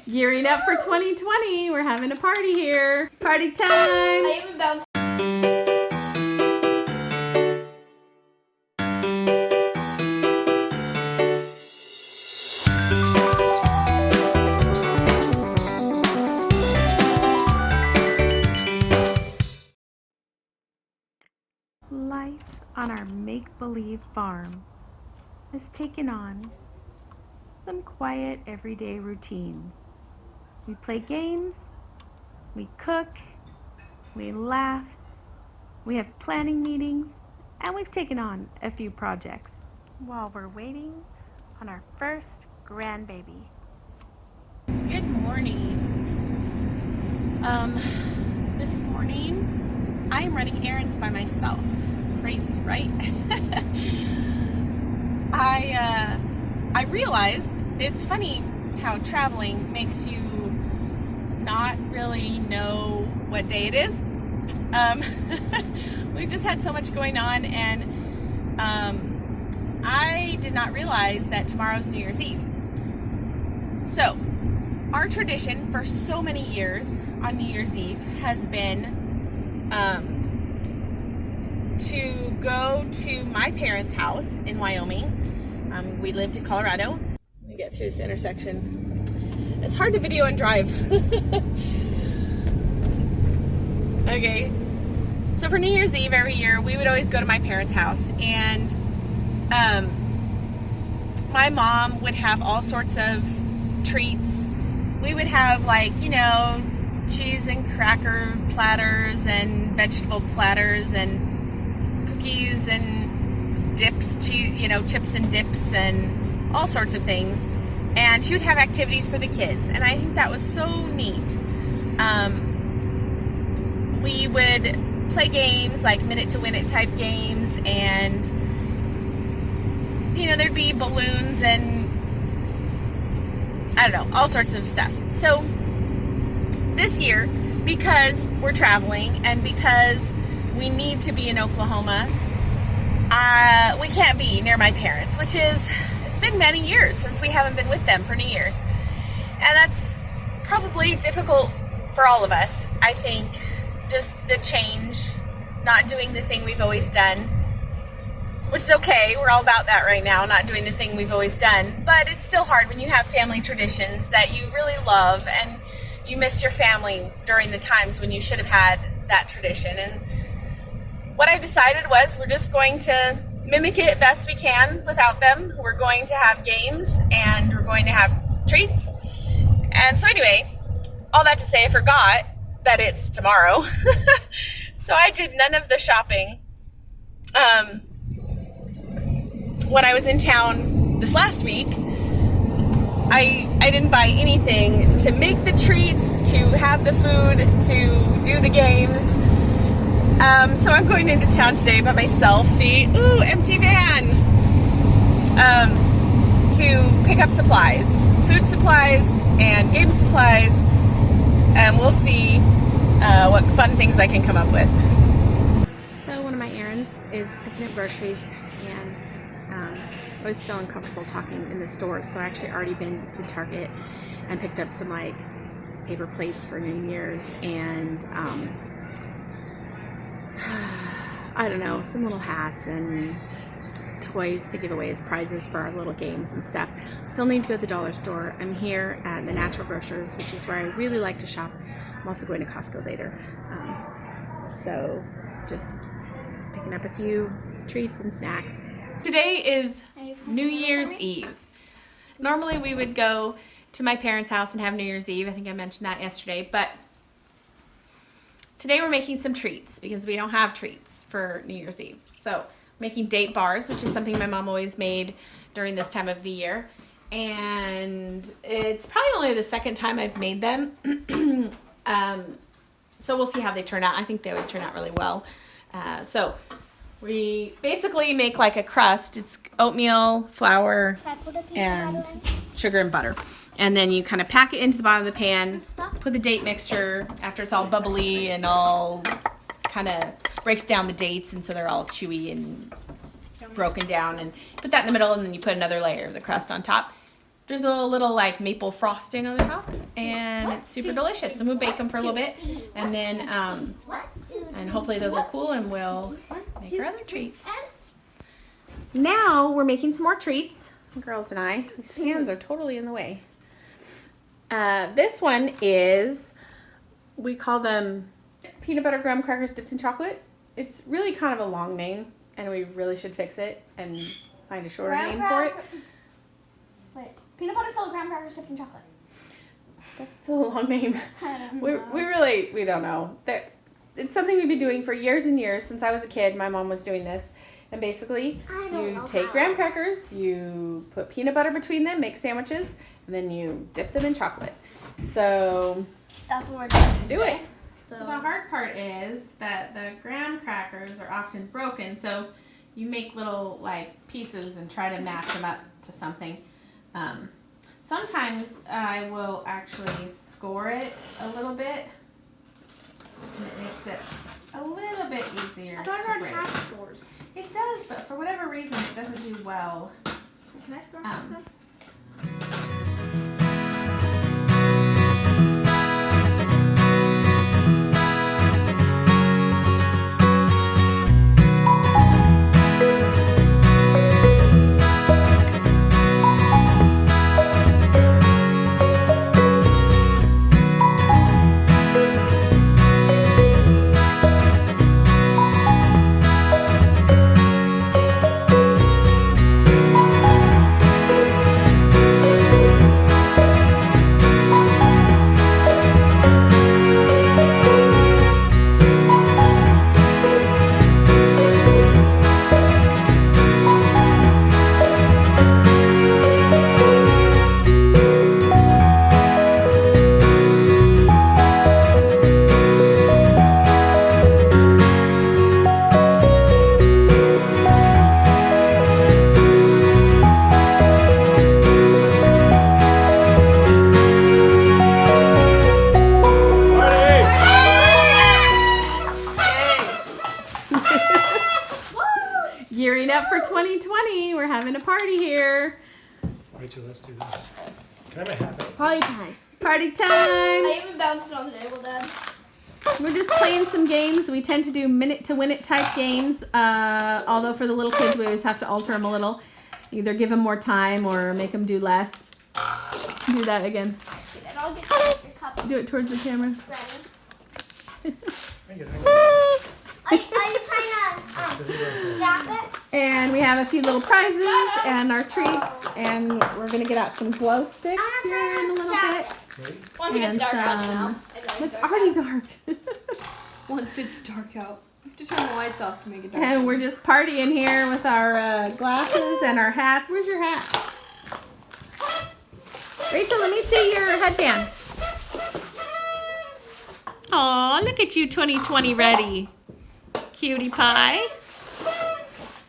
Gearing up for 2020. We're having a party here. Party time. I even bounced. Life on our make-believe farm has taken on some quiet everyday routines. We play games, we cook, we laugh, we have planning meetings, and we've taken on a few projects while we're waiting on our first grandbaby. Good morning. This morning I am running errands by myself. Crazy, right? I realized it's funny how traveling makes you not really know what day it is. We've just had so much going on, and I did not realize that tomorrow's New Year's Eve. So our tradition for so many years on New Year's Eve has been to go to my parents' house in Wyoming. We lived in Colorado. Let me get through this intersection. It's hard to video and drive. Okay, so for New Year's Eve every year, we would always go to my parents' house, and my mom would have all sorts of treats. We would have, like, you know, cheese and cracker platters and vegetable platters and cookies and dips, chips and dips and all sorts of things. And she would have activities for the kids, and I think that was so neat. We would play games like minute to win it type games, and there'd be balloons and I don't know, all sorts of stuff. So this year, because we're traveling and because we need to be in Oklahoma, we can't be near my parents, it's been many years since we haven't been with them for New Year's. And that's probably difficult for all of us. I think just the change, not doing the thing we've always done, which is okay. We're all about that right now, not doing the thing we've always done. But it's still hard when you have family traditions that you really love and you miss your family during the times when you should have had that tradition. And what I decided was we're just going to mimic it best we can without them. We're going to have games and we're going to have treats. And so anyway, all that to say, I forgot that it's tomorrow. So I did none of the shopping. When I was in town this last week, I didn't buy anything to make the treats, to have the food, to do the games. So I'm going into town today by myself. See, ooh, empty van. To pick up supplies, food supplies and game supplies, and we'll see what fun things I can come up with. So one of my errands is picking up groceries, and I always feel uncomfortable talking in the stores, so I actually already been to Target and picked up some like paper plates for New Year's and I don't know, some little hats and toys to give away as prizes for our little games and stuff. Still need to go to the dollar store. I'm here at the Natural Grocers, which is where I really like to shop. I'm also going to Costco later. So just picking up a few treats and snacks. Today is New Year's Eve. Normally we would go to my parents' house and have New Year's Eve. I think I mentioned that yesterday, but today we're making some treats because we don't have treats for New Year's Eve. So making date bars, which is something my mom always made during this time of the year. And it's probably only the second time I've made them. So we'll see how they turn out. I think they always turn out really well. So we basically make like a crust. It's oatmeal, flour, and sugar and butter. And then you kind of pack it into the bottom of the pan, put the date mixture after it's all bubbly and all kind of breaks down the dates, and so they're all chewy and broken down, and put that in the middle, and then you put another layer of the crust on top. drizzle a little like maple frosting on the top, and it's super delicious. And we'll bake them for a little bit, and then and hopefully those will cool, and we'll make our other treats. Now we're making some more treats, girls and I. These hands are totally in the way. This one is, we call them peanut butter graham crackers dipped in chocolate. It's really kind of a long name, and we really should fix it and find a shorter name for it. Wait, peanut butter filled graham crackers dipped in chocolate. That's still a long name. We don't know. It's something we've been doing for years and years. Since I was a kid, my mom was doing this. And basically, you take graham crackers, you put peanut butter between them, make sandwiches, and then you dip them in chocolate. So That's what we're doing. let's do it. So the hard part is that the graham crackers are often broken, so you make little like pieces and try to match them up to something. Sometimes I will actually score it a little bit, and it makes it a little bit easier to break. half scores. It does, but for whatever reason, it doesn't do well. Can I score Um, Gearing up for 2020. We're having a party here. Rachel, let's do this. Can I have my hat back? Party time. Party time. I even bounced it on the table, Dad. We're just playing some games. We tend to do minute to win it type games. Although for the little kids, we always have to alter them a little. Either give them more time or make them do less. Do that again. And I'll get your cup Do it towards the camera. ready. Hang it. Are you trying to zap it? And we have a few little prizes and our treats. And we're going to get out some glow sticks here in a little bit. Ready? Once it gets And dark out some- now. It's already dark. Once it's dark out. You have to turn the lights off to make it dark. And we're just partying here with our glasses and our hats. Where's your hat? Rachel, let me see your headband. Aw, look at you 2020 ready. Cutie pie.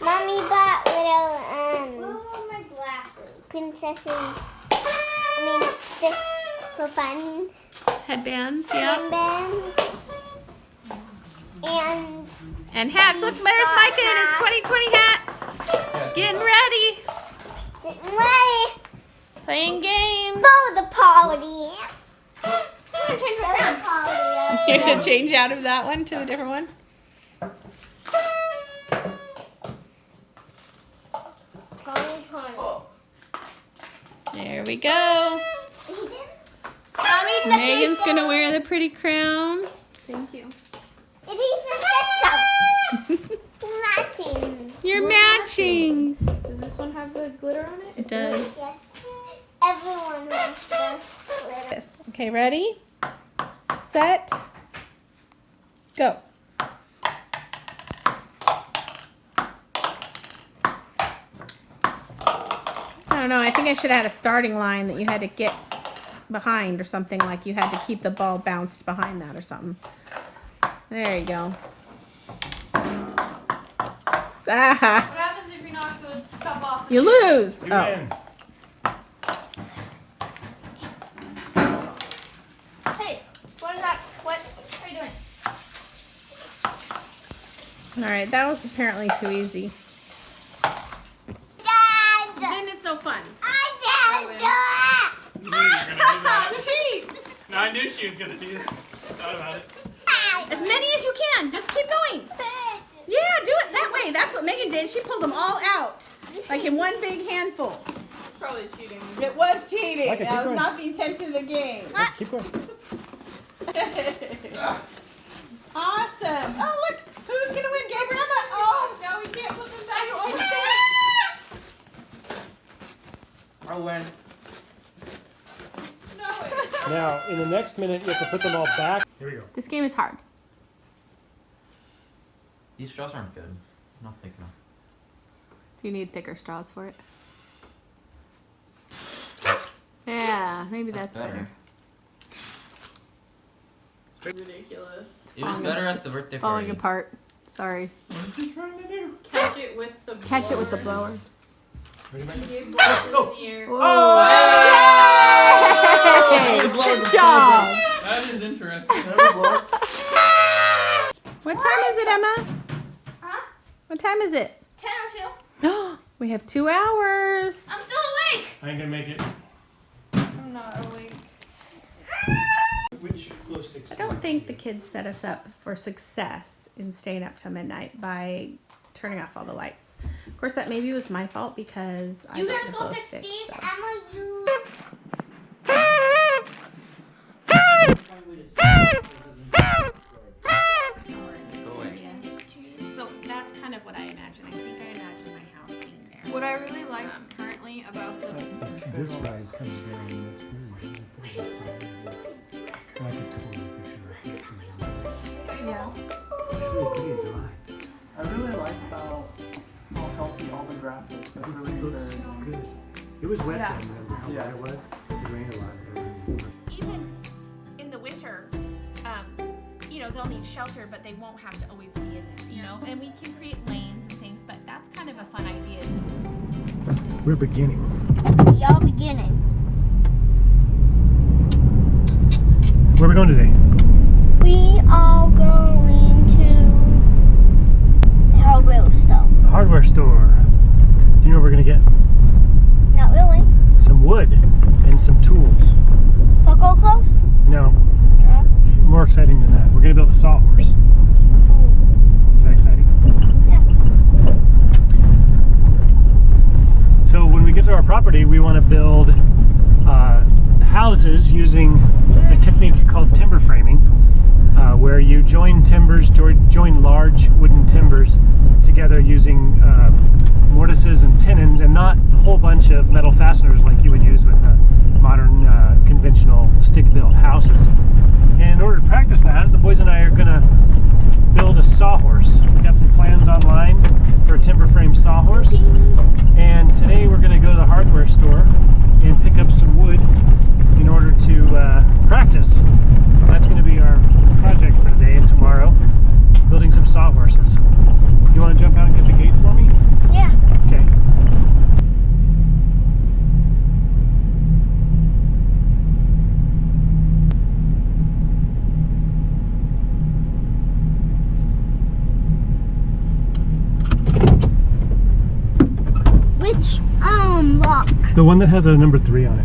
Mommy bought little Where are my glasses? princesses. Just for fun. Headbands, yeah. Bands. And hats. Look, there's Micah in his 2020 hat. Getting ready. And ready Playing games. for the party. You're going to change out of that one to a different one? There we go. Megan's going to wear the pretty crown. Thank you. It even fits up. Matching. You're matching. Does this one have the glitter on it? It does. Yes. Everyone wants the glitter. This. Okay, ready? Set. Go. I don't know. I think I should have had a starting line that you had to get behind or something, like you had to keep the ball bounced behind that or something. There you go. Ah, What happens if you knock the cup off? you lose. You Oh. win. Hey, what is that? What are you doing? All right, that was apparently too easy. Dad! Then it's so fun. I did I knew she was gonna do that. I thought about it. As many as you can. Just keep going. Yeah, do it that way. That's what Megan did. She pulled them all out, like in one big handful. It's probably cheating. It was cheating. Okay, keep That was going. not the intention of the game. Keep going. Awesome. Oh, look. Who's going to win? Gabriella? Oh, no, we can't put them down. You almost did it. I'll win. Snowing. Now, in the next minute, you have to put them all back. Here we go. This game is hard. These straws aren't good. Not thick enough. Do you need thicker straws for it? Yeah, maybe that's better. Ridiculous. It was better at the birthday Falling party. apart. Sorry. What are you trying to do? Catch it with the blower. Catch it with the blower. Ready, Megan? Gave blowers Go. in the air. Oh! Hey! Good job. That is interesting. What time is it, Emma? Huh? What time is it? 10:02. We have 2 hours. I'm still awake. I ain't gonna make it. I'm not awake. Which glow sticks? I don't think the kids set us up for success in staying up till midnight by turning off all the lights. Of course, that maybe was my fault because I You got guys the go glow stick sticks, these. so. Emma, you. Go away. So that's kind of what I imagine. I think I imagine my house being there. What I really like currently about the This rise comes down and it's really I could totally picture that. Yeah. It's really pretty in July. I really like how healthy all the grass is. It's really It looks very, good. It was wet Yeah. then, remember how Yeah. wet it was? It rained a lot there. Even in the winter, you know, they'll need shelter, but they won't have to always be in there, you know? And we can create lanes and things, but that's kind of a fun idea. We're beginning. Y'all beginning. Where are we going today? We are going to the hardware store. The hardware store. Do you know what we're gonna get? Not really. Some wood and some tools. So go close. No, more exciting than that. We're gonna build a sawhorse. Is that exciting? Yeah. So when we get to our property, we want to build houses using a technique called timber framing, where you join timbers, join large wooden timbers together using mortises and tenons, and not a whole bunch of metal fasteners like you would use with modern conventional stick-built houses. And in order to practice that, the boys and I are going to build a sawhorse. We got some plans online for a timber frame sawhorse, and today we're going to go to the hardware store and pick up some wood in order to practice. That's going to be our project for today and tomorrow, building some sawhorses. You want to jump out and get the gate for me? Yeah. Okay. Which lock? The one that has a number 3 on it.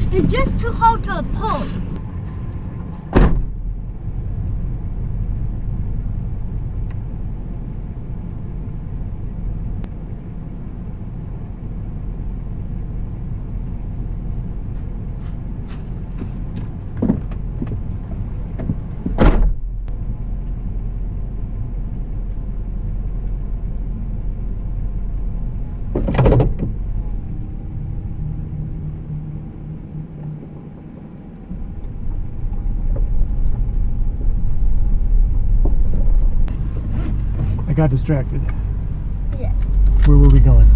It's just too hard to pull. I got distracted. Yes. Where were we going?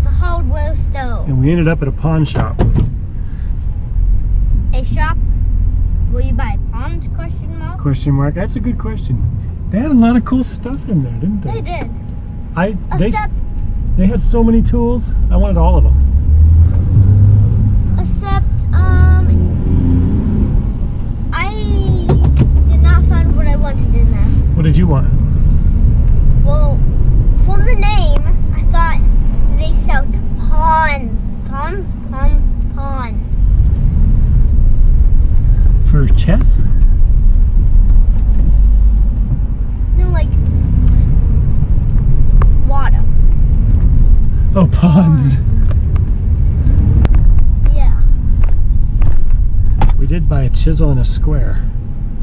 The hardware store. And we ended up at a pawn shop. A shop where you buy pawns? Question mark. Question mark. That's a good question. They had a lot of cool stuff in there, didn't They they? did. They Except had so many tools. I wanted all of them. Except Chess? No, like water. Oh, ponds. Yeah. We did buy a chisel and a square,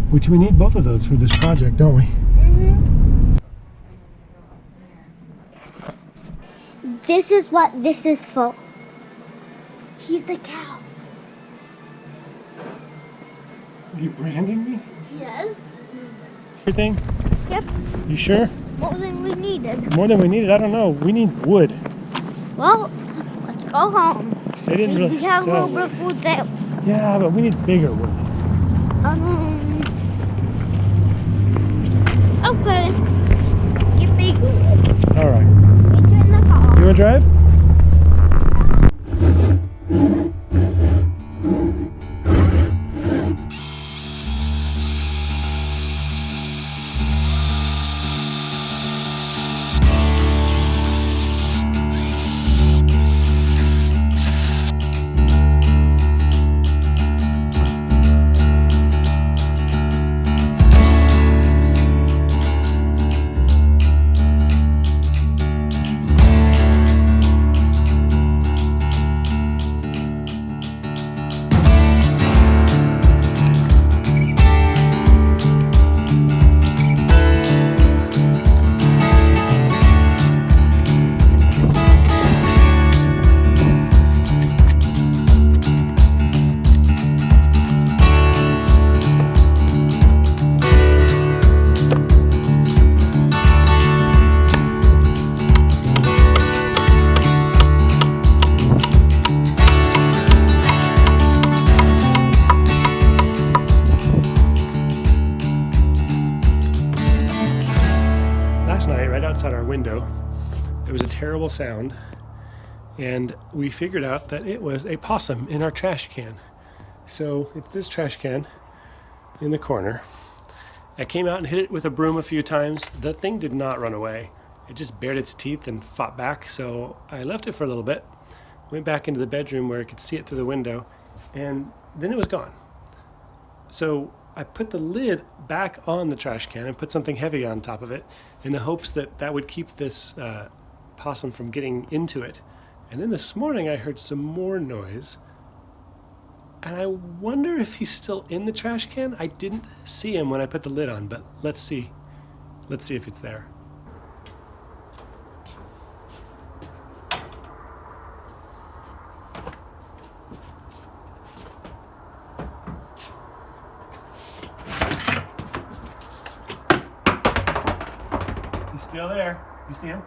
which we need both of those for this project, don't we? This is what this is for. He's the cow. Are you branding me? Yes. Everything? Yep. You sure? What was it we needed? More than we needed? I don't know. We need wood. Well, let's go home. They didn't really We have a sell little bit wood. of food there. Yeah, but we need bigger wood. Okay. Get bigger. All right. Get you in the car. You want to drive? Last night, right outside our window, there was a terrible sound, and we figured out that it was a possum in our trash can. So it's this trash can in the corner. I came out and hit it with a broom a few times. The thing did not run away. It just bared its teeth and fought back, so I left it for a little bit, went back into the bedroom where I could see it through the window, and then it was gone. So I put the lid back on the trash can and put something heavy on top of it in the hopes that that would keep this possum from getting into it. And then this morning I heard some more noise, and I wonder if he's still in the trash can. I didn't see him when I put the lid on, but let's see. Let's see if it's there. He's still there. You see him?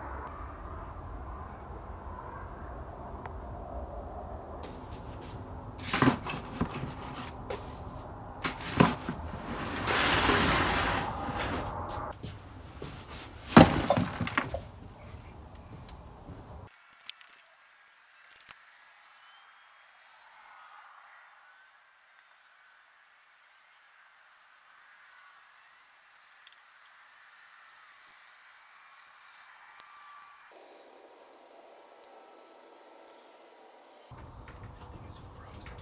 He's frozen.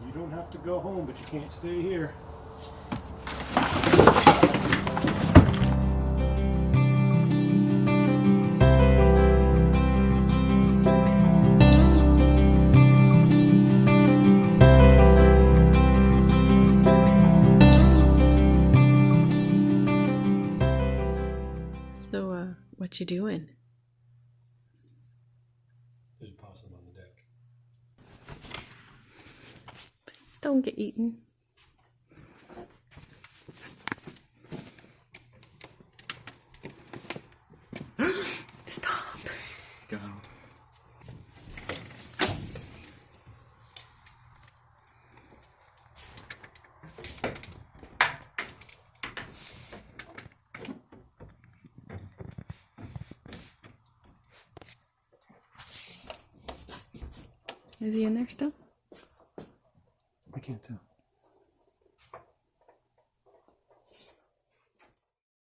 You don't have to go home, but you can't stay here. So, what you doing? There's a possum on the deck. Please don't get eaten. Stop. Go. Is he in there still? I can't tell.